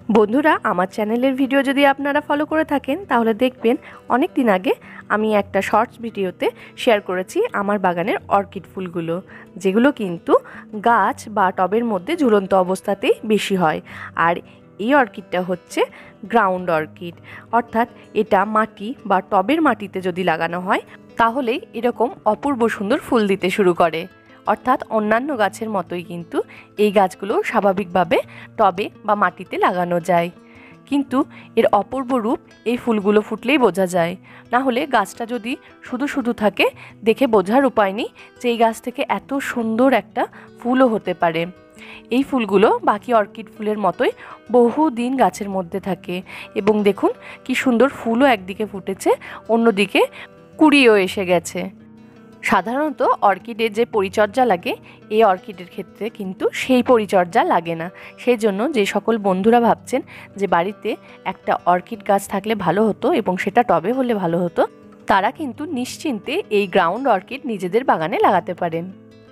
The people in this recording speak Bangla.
বন্ধুরা, আমার চ্যানেলের ভিডিও যদি আপনারা ফলো করে থাকেন তাহলে দেখবেন অনেক দিন আগে আমি একটা শর্টস ভিডিওতে শেয়ার করেছি আমার বাগানের অর্কিড ফুলগুলো, যেগুলো কিন্তু গাছ বা টবের মধ্যে ঝুলন্ত অবস্থাতেই বেশি হয়। আর এই অর্কিডটা হচ্ছে গ্রাউন্ড অর্কিড, অর্থাৎ এটা মাটি বা টবের মাটিতে যদি লাগানো হয় তাহলেই এরকম অপূর্ব সুন্দর ফুল দিতে শুরু করে। অর্থাৎ অন্যান্য গাছের মতোই কিন্তু এই গাছগুলো স্বাভাবিকভাবে টবে বা মাটিতে লাগানো যায়, কিন্তু এর অপূর্ব রূপ এই ফুলগুলো ফুটলেই বোঝা যায়। না হলে গাছটা যদি শুধু শুধু থাকে দেখে বোঝার উপায় নেই যে এই গাছ থেকে এত সুন্দর একটা ফুলও হতে পারে। এই ফুলগুলো বাকি অর্কিড ফুলের মতোই বহুদিন গাছের মধ্যে থাকে এবং দেখুন কি সুন্দর ফুলও একদিকে ফুটেছে, অন্যদিকে কুঁড়িও এসে গেছে। সাধারণত অর্কিডের যে পরিচর্যা লাগে এই অর্কিডের ক্ষেত্রে কিন্তু সেই পরিচর্যা লাগে না। সেই জন্য যে সকল বন্ধুরা ভাবছেন যে বাড়িতে একটা অর্কিড গাছ থাকলে ভালো হতো এবং সেটা টবে হলে ভালো হতো, তারা কিন্তু নিশ্চিন্তে এই গ্রাউন্ড অর্কিড নিজেদের বাগানে লাগাতে পারেন।